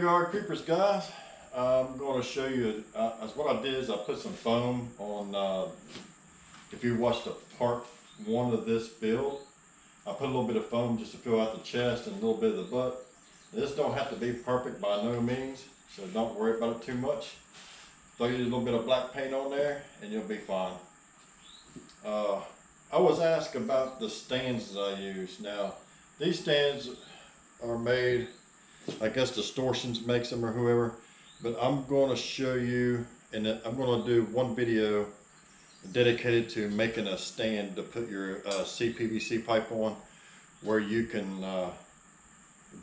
you are, creepers, guys. I'm going to show you, what I did is I put some foam on, if you watched the part 1 of this build, I put a little bit of foam just to fill out the chest and a little bit of the butt. This don't have to be perfect by no means, so don't worry about it too much. Throw you a little bit of black paint on there and you'll be fine. I was asked about the stands that I use. Now, these stands are made, I guess Distortions makes them or whoever, but I'm going to show you, and I'm going to do one video dedicated to making a stand to put your CPVC pipe on, where you can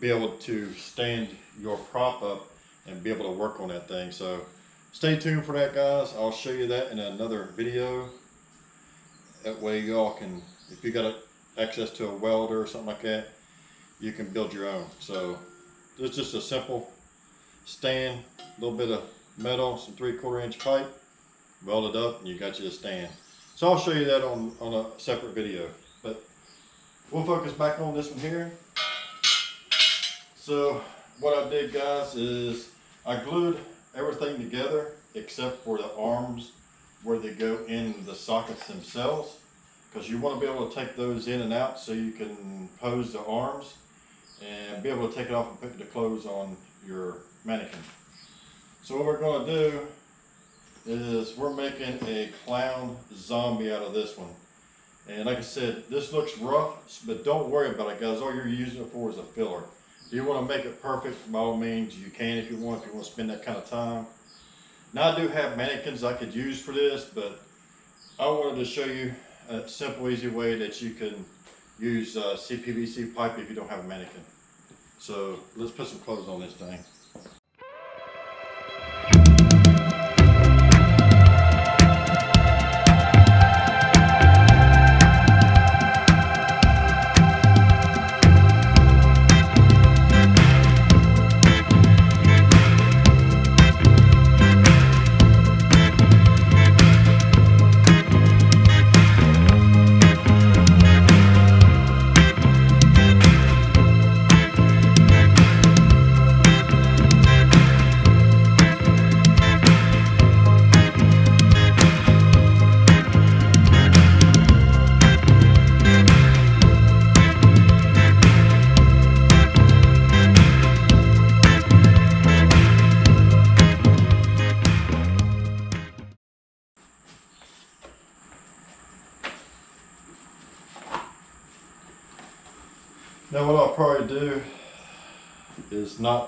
be able to stand your prop up and be able to work on that thing. So stay tuned for that, guys. I'll show you that in another video. That way y'all can, if you got access to a welder or something like that, you can build your own. So it's just a simple stand, a little bit of metal, some 3/4 inch pipe, weld it up, and you got you a stand. So I'll show you that on a separate video, but we'll focus back on this one here. So what I did, guys, is I glued everything together except for the arms where they go in the sockets themselves, because you want to be able to take those in and out so you can pose the arms and be able to take it off and put the clothes on your mannequin. So what we're going to do is we're making a clown zombie out of this one. And like I said, this looks rough, but don't worry about it, guys. All you're using it for is a filler. If you want to make it perfect, by all means you can if you want to spend that kind of time. Now I do have mannequins I could use for this, but I wanted to show you a simple, easy way that you can use CPVC pipe if you don't have a mannequin. So let's put some clothes on this thing. Now what I'll probably do is I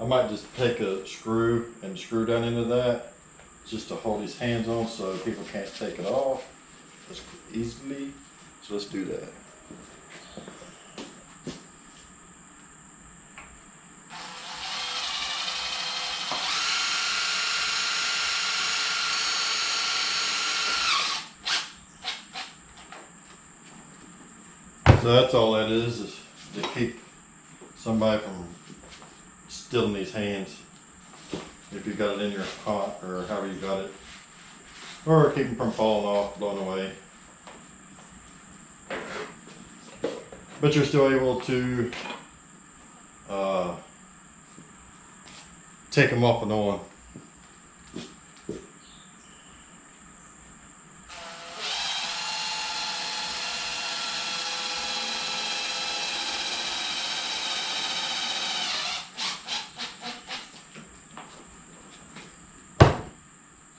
might just take a screw and screw down into that just to hold his hands on so people can't take it off as easily. So let's do that. So that's all that is to keep somebody from stealing these hands, if you got it in your pot or however you got it, or keep them from falling off, blown away. But you're still able to take them off and on.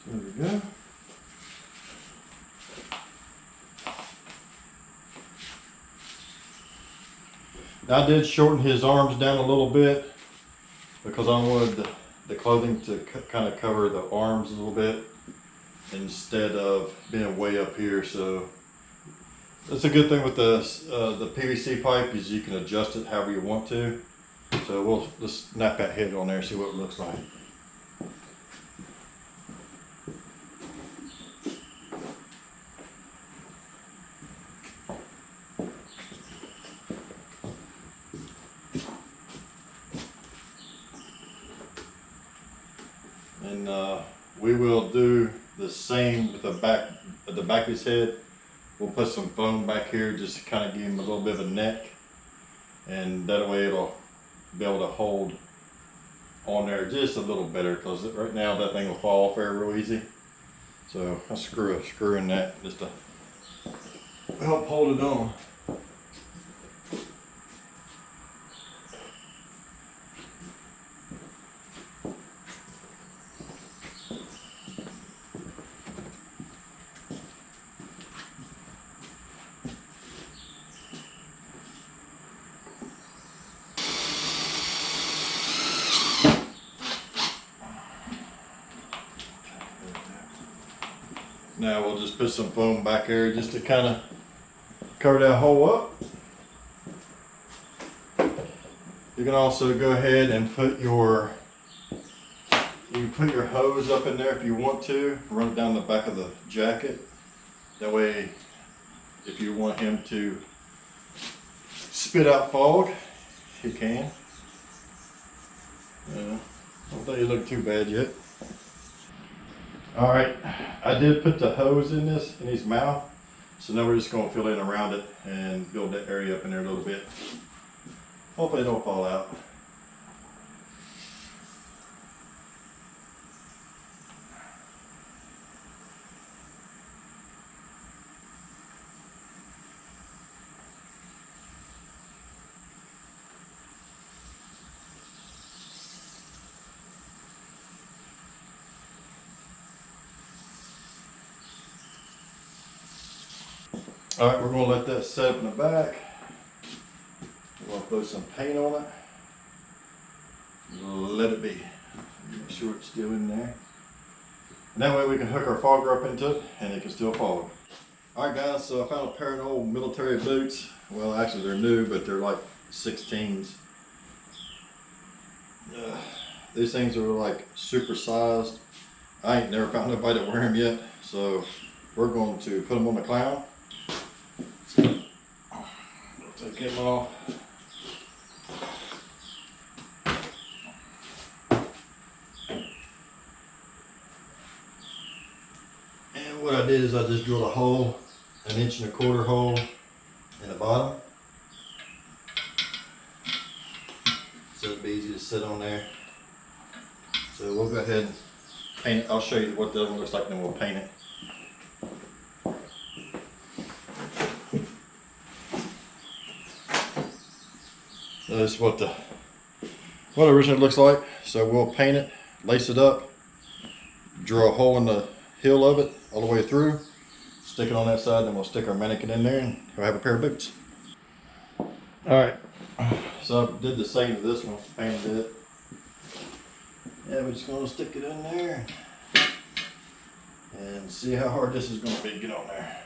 There we go. Now I did shorten his arms down a little bit because I wanted the clothing to kind of cover the arms a little bit instead of being way up here. So that's a good thing with the PVC pipe, is you can adjust it however you want to. So let's snap that head on there and see what it looks like. And we will do the same with the back of his head. We'll put some foam back here just to kind of give him a little bit of a neck, and that way it'll be able to hold on there just a little better, because right now that thing will fall off there real easy. So I screw a screw in that just to help hold it on. Now we'll just put some foam back there just to kind of cover that hole up. You can also go ahead and put your hose up in there if you want to. Run it down the back of the jacket. That way, if you want him to spit out fog, he can. I don't think you look too bad yet. All right, I did put the hose in his mouth. So now we're just gonna fill in around it and build that area up in there a little bit. Hopefully it don't fall out. All right, we're gonna let that set up in the back. We're gonna throw some paint on it. Let it be. Make sure it's still in there. And that way we can hook our fogger up into it and it can still fog. All right guys, so I found a pair of old military boots. Well, actually they're new, but they're like 16s. These things are like super sized. I ain't never found nobody to wear them yet. So we're going to put them on the clown. Take him off. And what I did is I just drilled a hole, 1.25 inch hole in the bottom. So it'll be easy to sit on there. So we'll go ahead and paint it. I'll show you what the other one looks like, then we'll paint it. This is what it originally looks like. So we'll paint it, lace it up, drill a hole in the heel of it all the way through, stick it on that side, then we'll stick our mannequin in there and we'll have a pair of boots. All right, so I did the same to this one, painted it. Yeah, we're just gonna stick it in there and see how hard this is gonna be to get on there.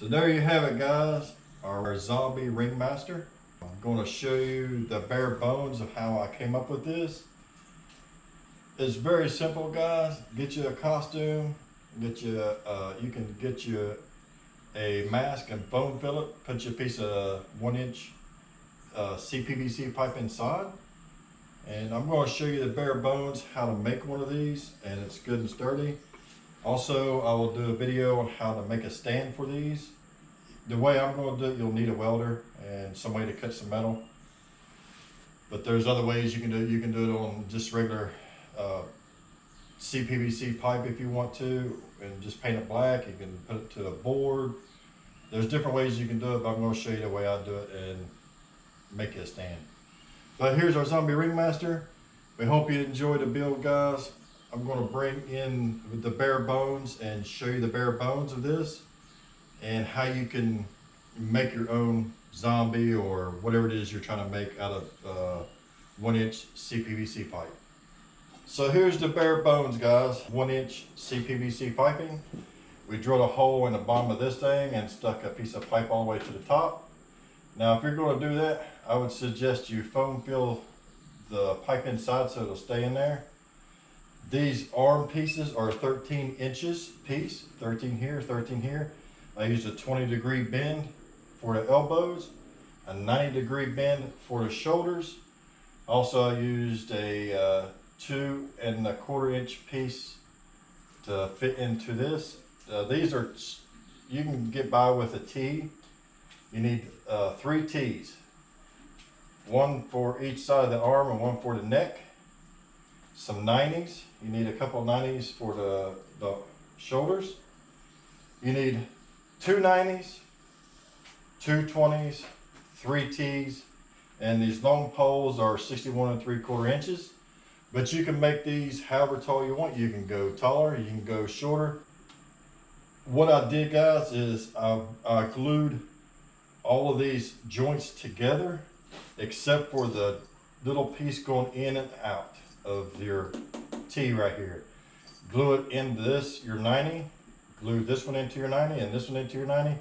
So there you have it guys, our zombie Ringmaster. I'm going to show you the bare bones of how I came up with this. It's very simple guys. Get you a costume, you can get you a mask and foam fill it, put you a piece of 1 inch CPVC pipe inside. And I'm going to show you the bare bones, how to make one of these, and it's good and sturdy. Also, I will do a video on how to make a stand for these. The way I'm going to do it, you'll need a welder and somebody to cut some metal. But there's other ways you can do it. You can do it on just regular CPVC pipe if you want to, and just paint it black. You can put it to a board. There's different ways you can do it, but I'm going to show you the way I do it and make it a stand. But here's our zombie Ringmaster. We hope you enjoyed the build, guys. I'm going to bring in the bare bones and show you the bare bones of this and how you can make your own zombie or whatever it is you're trying to make out of 1-inch CPVC pipe. So here's the bare bones, guys. 1-inch CPVC piping. We drilled a hole in the bottom of this thing and stuck a piece of pipe all the way to the top. Now, if you're going to do that, I would suggest you foam fill the pipe inside so it'll stay in there. These arm pieces are 13 inches piece, 13 here, 13 here. I used a 20-degree bend for the elbows, a 90-degree bend for the shoulders. Also, I used a 2 1/4 inch piece to fit into this. These are, you can get by with a T. You need 3 T's. One for each side of the arm and one for the neck. Some 90s. You need a couple of 90s for the shoulders. You need 2 90s, 2 20s, 3 T's, and these long poles are 61 3/4 inches. But you can make these however tall you want. You can go taller, you can go shorter. What I did, guys, is I glued all of these joints together except for the little piece going in and out of your T right here. Glue it into this, your 90. Glue this one into your 90 and this one into your 90.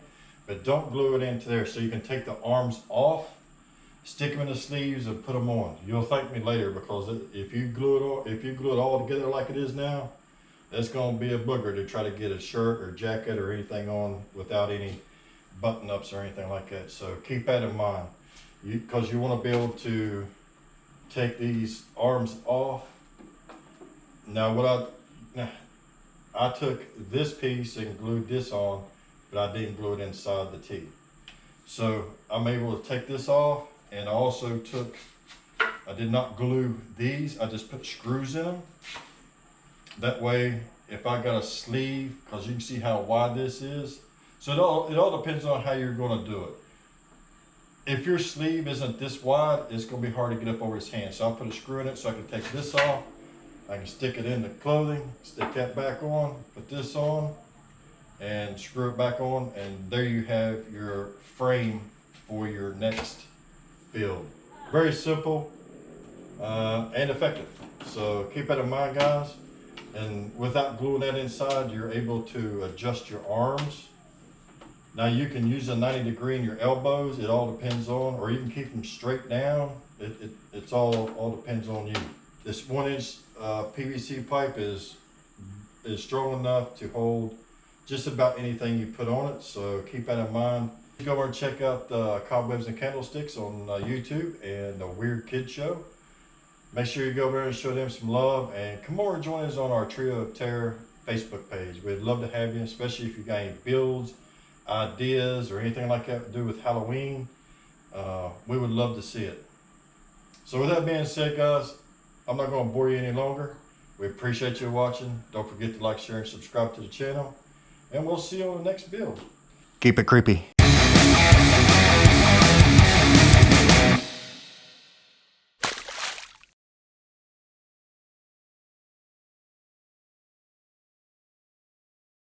But don't glue it into there, so you can take the arms off, stick them in the sleeves and put them on. You'll thank me later, because if you glue it all together like it is now, that's going to be a booger to try to get a shirt or jacket or anything on without any button ups or anything like that. So keep that in mind, because you want to be able to take these arms off. Now I took this piece and glued this on, but I didn't glue it inside the T. So I'm able to take this off, and I also I did not glue these, I just put screws in them. That way, if I got a sleeve, because you can see how wide this is. So it all depends on how you're going to do it. If your sleeve isn't this wide, it's going to be hard to get up over his hand. So I'll put a screw in it so I can take this off. I can stick it in the clothing, stick that back on, put this on, and screw it back on. And there you have your frame for your next build. Very simple and effective. So keep that in mind, guys. And without gluing that inside, you're able to adjust your arms. Now you can use a 90-degree in your elbows. It all depends on, or you can keep them straight down. It's all depends on you. This 1-inch PVC pipe is strong enough to hold just about anything you put on it. So keep that in mind. Go over and check out Cobwebs and Candlesticks on YouTube and the Weird Kid Show. Make sure you go over and show them some love, and come over and join us on our Trio of Terror Facebook page. We'd love to have you, especially if you got any builds, ideas, or anything like that to do with Halloween. We would love to see it. So with that being said, guys, I'm not going to bore you any longer. We appreciate you watching. Don't forget to like, share, and subscribe to the channel. And we'll see you on the next build. Keep it creepy.